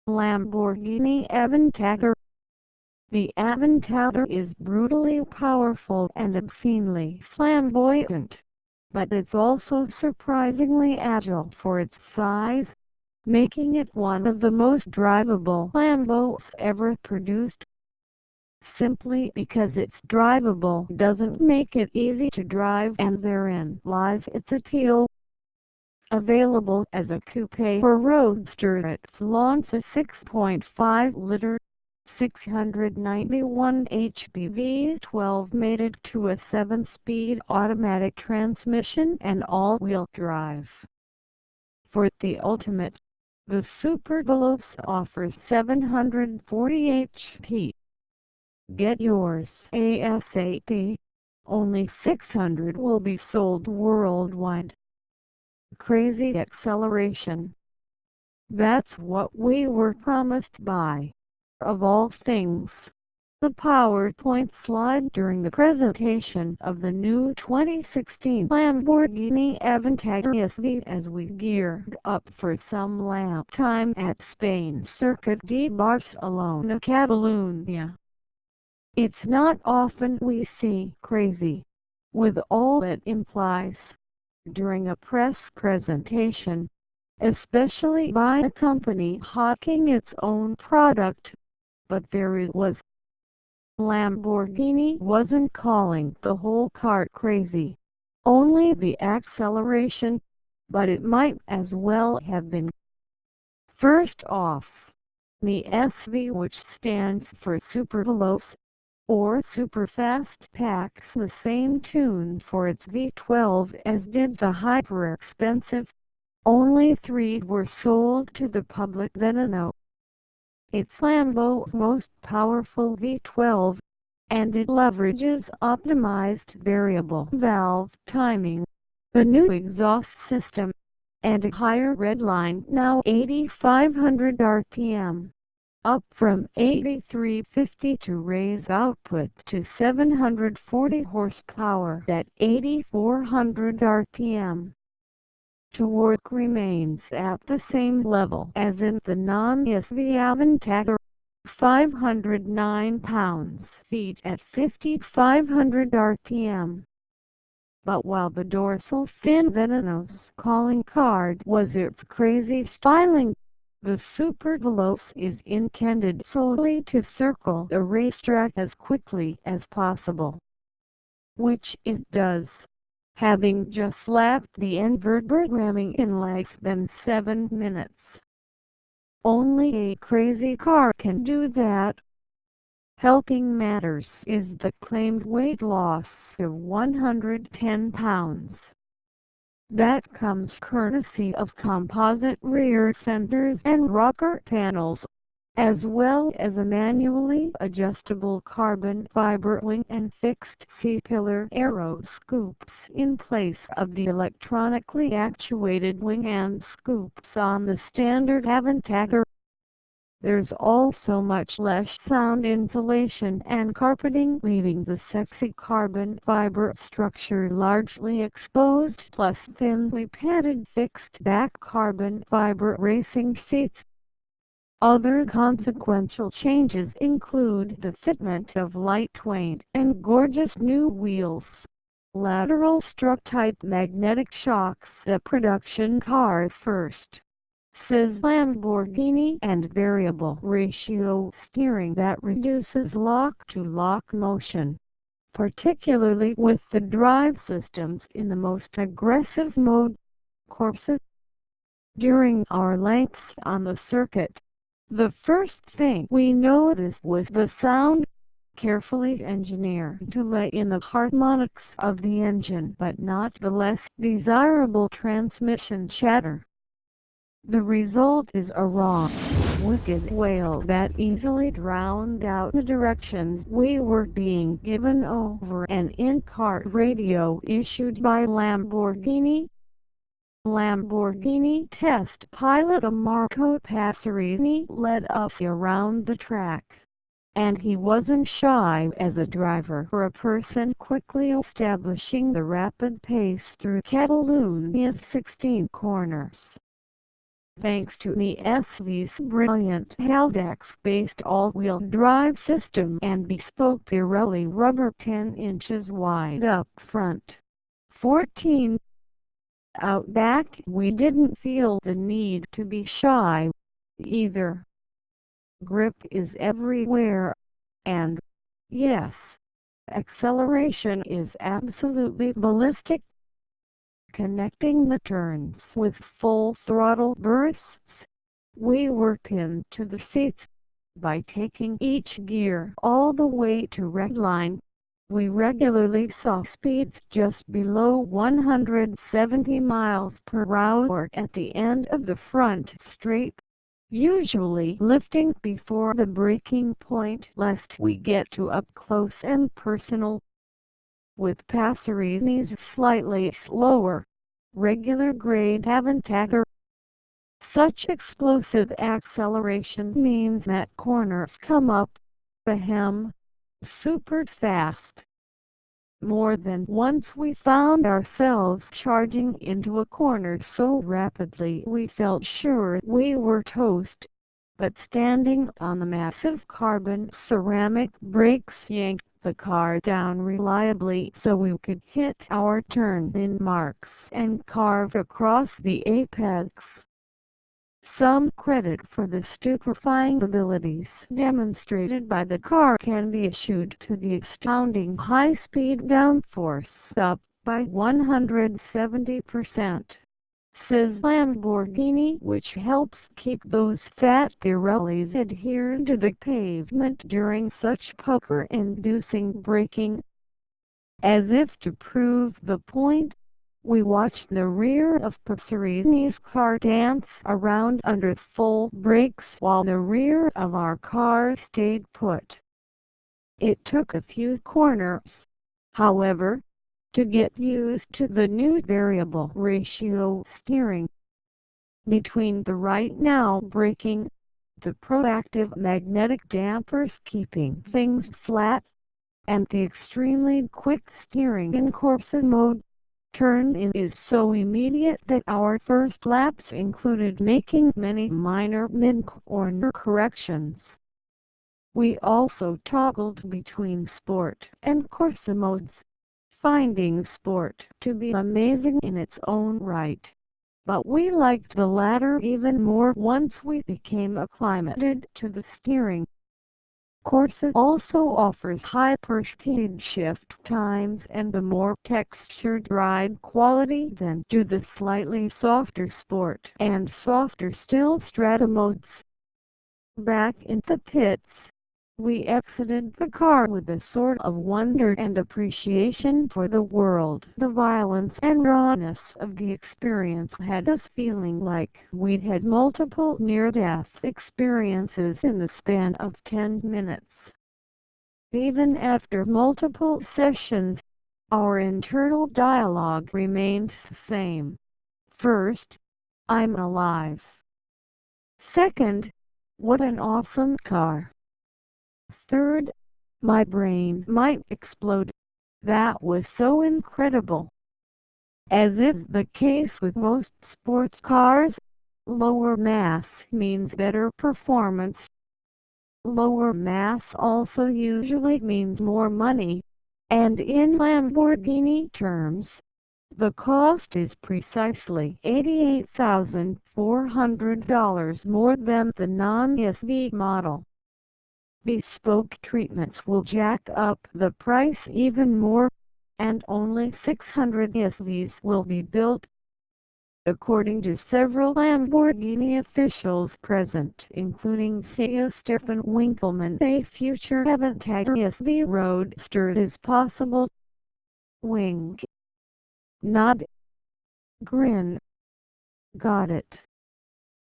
Lamborghini Aventador. The Aventador is brutally powerful and obscenely flamboyant, but it's also surprisingly agile for its size, making it one of the most drivable Lambos ever produced. Simply because it's drivable doesn't make it easy to drive, and therein lies its appeal. Available as a coupe or roadster at flaunts, a 6.5-liter, 691 HP V12 mated to a 7-speed automatic transmission and all-wheel drive. For the ultimate, the Superveloce offers 740 HP. Get yours ASAP. Only 600 will be sold worldwide. Crazy acceleration. That's what we were promised by, of all things, the PowerPoint slide during the presentation of the new 2016 Lamborghini Aventador SV as we geared up for some lap time at Spain's Circuit de Barcelona, Catalunya. It's not often we see crazy, with all it implies, during a press presentation, especially by a company hawking its own product, but there it was. Lamborghini wasn't calling the whole cart crazy, only the acceleration, but it might as well have been. First off, the SV, which stands for Superveloce, or Superfast, packs the same tune for its V12 as did the hyper-expensive. Only 3 were sold to the public then. It's Lambo's most powerful V12, and it leverages optimized variable valve timing, a new exhaust system, and a higher redline, now 8,500 RPM. Up from 8,350 to raise output to 740 horsepower at 8,400 RPM. Torque remains at the same level as in the non-SV Aventador, 509 pounds-feet at 5,500 RPM. But while the dorsal fin Veneno's calling card was its crazy styling, the Superveloce is intended solely to circle the racetrack as quickly as possible. Which it does, having just lapped the Inverbramming in less than 7 minutes. Only a crazy car can do that. Helping matters is the claimed weight loss of 110 pounds. That comes courtesy of composite rear fenders and rocker panels, as well as a manually adjustable carbon fiber wing and fixed C-pillar aero scoops in place of the electronically actuated wing and scoops on the standard Aventador. There's also much less sound insulation and carpeting, leaving the sexy carbon fiber structure largely exposed, plus thinly padded fixed back carbon fiber racing seats. Other consequential changes include the fitment of lightweight and gorgeous new wheels, lateral strut-type magnetic shocks, the production car first, says Lamborghini, and variable ratio steering that reduces lock-to-lock motion, particularly with the drive systems in the most aggressive mode, Corsa. During our laps on the circuit, the first thing we noticed was the sound, carefully engineered to let in the harmonics of the engine but not the less desirable transmission chatter. The result is a raw, wicked wail that easily drowned out the directions we were being given over an in-car radio issued by Lamborghini. Lamborghini test pilot Marco Passerini led us around the track, and he wasn't shy as a driver or a person quickly establishing the rapid pace through Catalunia's 16 corners. thanks to the SV's brilliant Haldex-based all-wheel drive system and bespoke Pirelli rubber 10 inches wide up front. 14. Out back, we didn't feel the need to be shy either. Grip is everywhere, and, yes, acceleration is absolutely ballistic. Connecting the turns with full throttle bursts, we were pinned to the seats. By taking each gear all the way to redline, we regularly saw speeds just below 170 miles per hour at the end of the front straight, usually lifting before the braking point lest we get too up close and personal. With Passerini's slightly slower, regular grade Aventador. Such explosive acceleration means that corners come up, ahem, super fast. More than once we found ourselves charging into a corner so rapidly we felt sure we were toast, but standing on the massive carbon ceramic brakes yanked the car down reliably so we could hit our turn-in marks and carve across the apex. Some credit for the stupefying abilities demonstrated by the car can be issued to the astounding high-speed downforce up by 170%. Says Lamborghini, which helps keep those fat Pirellis adhered to the pavement during such pucker-inducing braking. As if to prove the point, we watched the rear of Passerini's car dance around under full brakes while the rear of our car stayed put. It took a few corners, however, to get used to the new variable ratio steering. Between the right now braking, the proactive magnetic dampers keeping things flat, and the extremely quick steering in Corsa mode, turn-in is so immediate that our first laps included making many minor mid-corner corrections. We also toggled between Sport and Corsa modes, finding Sport to be amazing in its own right, but we liked the latter even more once we became acclimated to the steering. Corsa also offers hyper-speed shift times and a more textured ride quality than do the slightly softer Sport and softer still Strata modes. Back in the pits, we exited the car with a sort of wonder and appreciation for the world. The violence and rawness of the experience had us feeling like we'd had multiple near-death experiences in the span of 10 minutes. Even after multiple sessions, our internal dialogue remained the same. First, I'm alive. Second, what an awesome car. Third, my brain might explode. That was so incredible. As is the case with most sports cars, lower mass means better performance. Lower mass also usually means more money, and in Lamborghini terms, the cost is precisely $88,400 more than the non-SV model. Bespoke treatments will jack up the price even more, and only 600 SVs will be built. According to several Lamborghini officials present, including CEO Stefan Winkelmann, a future Aventador SV roadster is possible. Wink. Nod. Grin. Got it.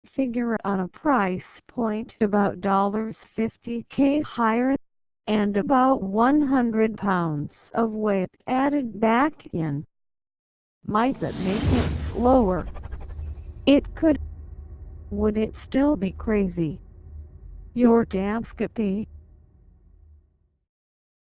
Figure on a price point about $50K higher, and about 100 pounds of weight added back in. Might that make it slower? It could. Would it still be crazy? You're damn skippy.